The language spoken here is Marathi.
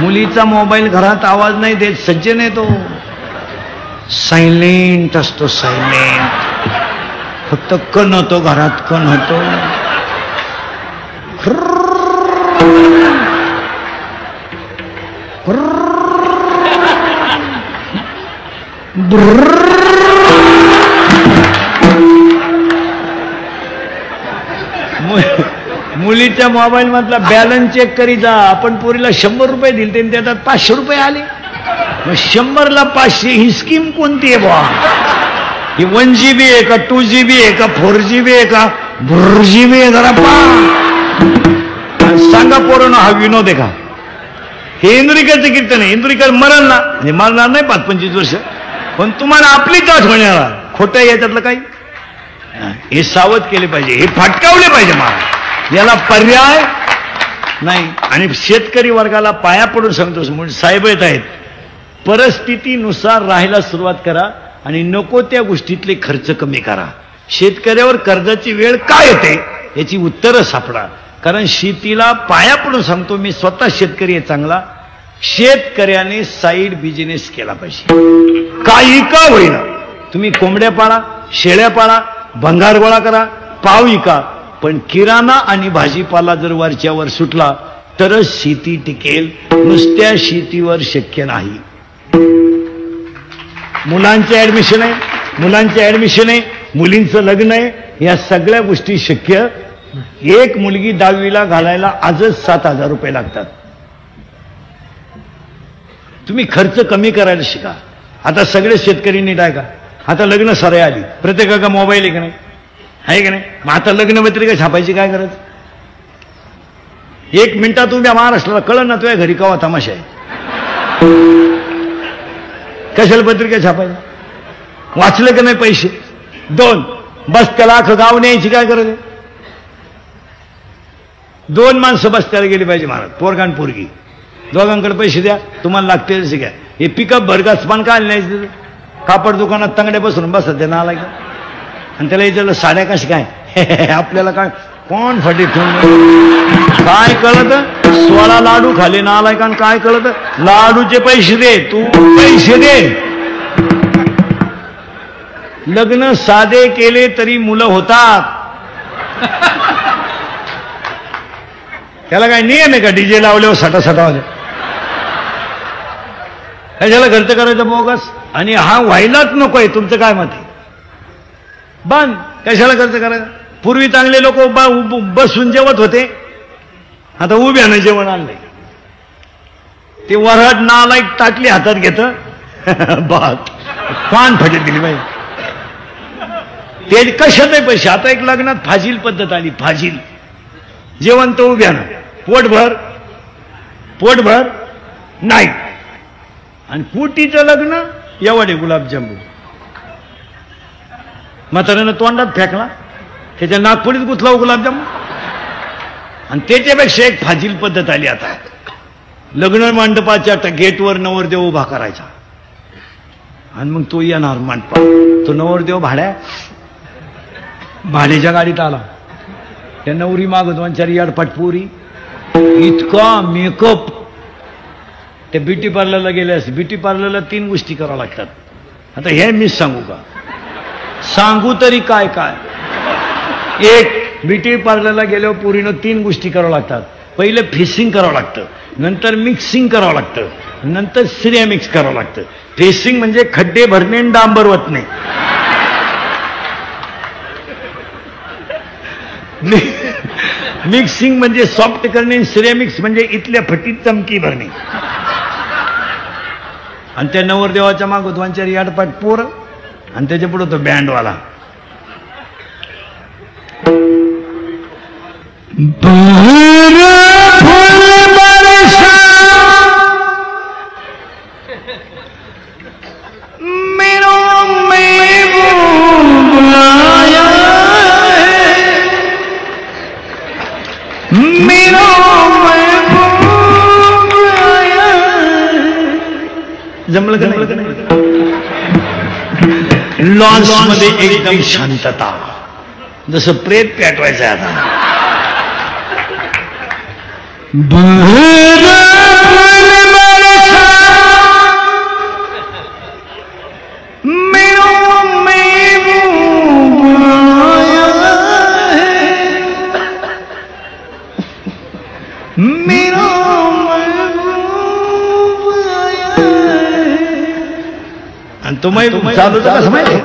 मुलीचा मोबाईल घरात आवाज नाही देत, सज्जन आहे तो, सायलेंट असतो, सायलेंट. फक्त कण होतो घरात, कण होतो. मुलीच्या मोबाईल मधला बॅलन्स चेक करी जा. आपण पोरीला 100 रुपये दिले ते त्यात 500 रुपये आले. मग 100 ला 500 ही स्कीम कोणती आहे बा? ही 1 GB आहे का 2 GB आहे का 4 GB आहे का GB आहे? जरा सांगा पोरांनो, हा विनोद आहे का? हे इंद्रिकरचं कीर्तन आहे. इंद्रिकर मरण ना, म्हणजे मरणार नाही 5-25 वर्ष, पण तुम्हाला आपलीच आठवण येणार. खोटं याच्यातलं काही. हे सावध केले पाहिजे, हे फाटकावले पाहिजे. मला याला पर्याय नाही. आणि शेतकरी वर्गाला पाया पडून सांगतो, म्हणून साहेब येत आहेत, परिस्थितीनुसार राहायला सुरुवात करा आणि नको त्या गोष्टीतले खर्च कमी करा. शेतकऱ्यावर कर्जाची वेळ काय येते याची उत्तरं सापडा. कारण शेतीला पाया पडून सांगतो, मी स्वतः शेतकरी आहे चांगला, शेतकऱ्याने साईड बिझनेस केला पाहिजे. काही का होईना, तुम्ही कोंबड्या पाळा, शेळ्या पाळा, भंगार गोळा करा, पाव विका, पण किराणा आणि भाजीपाला जर वरच्यावर सुटला तरच शेती टिकेल. नुसत्या शेतीवर शक्य नाही. मुलांचे ऍडमिशन आहे, मुलांचे ऍडमिशन आहे, मुलींचं लग्न आहे, या सगळ्या गोष्टी शक्य. एक मुलगी 10वीला घालायला आजच 7,000 रुपये लागतात. तुम्ही खर्च कमी करायला शिका. आता सगळे शेतकरी नीट आहे का? आता लग्न सराई आली, प्रत्येकाचा मोबाईल आहे का नाही? आहे का नाही? मग आता लग्न पत्रिका छापायची काय गरज? 1 मिनिटात उभ्या महाराष्ट्राला कळलं ना तुझ्या घरी कवा तमाशा आहे. कशाला पत्रिका छापायची? वाचले का नाही पैसे? 2 बस्त्याला अख्खं गाव न्यायची काय गरज आहे? 2 माणसं बस्त्याला गेली पाहिजे महाराज, पोरगा आणि पोरगी, दोघांकडे पैसे द्या, तुम्हाला लागते तसे घ्या. हे पिकअप भरगाच पण काय न्यायचं? कापड दुकानात तंगड्या बसून बसत ते नाला का? आणि त्याला विचारलं साड्या कशी काय? आपल्याला काय कोण फटी ठेवून काय कळत? 16 लाडू खाले नालाय का? काय कळत? लाडूचे पैसे दे, तू पैसे दे. लग्न साधे केले तरी मुलं होतात. त्याला काय नियम आहे का? डीजे लावल्यावर सटा कशाला खर्च करायचं बोगस? आणि हा व्हायलाच नकोय. तुमचं काय मत आहे? बंद. कशाला खर्च करायचं? पूर्वी चांगले लोक बसून जेवत होते, आता उभ्यानं जेवण आणलंय. ते वराड नालायक ताटली हातात घेत बात पान फटे दिली बाई. ते कशात आहे पैसे? आता एक लग्नात फाजील पद्धत आली. फाजील जेवण तर उभ्यानं, पोटभर नाही. आणि पुटीचं लग्न एवढे गुलाबजांबू म्हाताऱ्यानं तोंडात फेकला, त्याच्या नागपुडीत गुंतला गुलाबजाम. आणि त्याच्यापेक्षा एक फाजील पद्धत आली आता. लग्न मंडपाच्या गेटवर नवरदेव उभा करायचा आणि मग तो येणार मंडपात. तो नवरदेव भाड्याच्या गाडीत आला. त्या नवरी मागत 2-4 याडपाट पोरी, इतका मेकअप. त्या ब्युटी पार्लरला गेल्यास ब्युटी पार्लरला 3 गोष्टी कराव्या लागतात. आता हे मीच सांगू का? सांगू तरी काय काय. एक, ब्युटी पार्लरला गेल्यावर पोरीनं 3 गोष्टी कराव्या लागतात. पहिलं फेसिंग करावं लागतं, नंतर मिक्सिंग करावं लागतं, नंतर सिरेमिक्स करावं लागतं. फेसिंग म्हणजे खड्डे भरणे आणि डांबर वतणे. मिक्सिंग म्हणजे सॉफ्ट करणे, सिरेमिक्स म्हणजे इथल्या फटीत चमकी भरणे. आणि त्या नवरदेवाच्या मागं 2-4 याडपाट पोरं आणि त्याच्या पुढे तो बँडवाला. जमलं का नाही? लॉन्च मध्ये एकदम शांतता, जसं प्रेत पेटवायचं आता. भर मेरा महबूब आया. आणि तो चालू कसं माहिती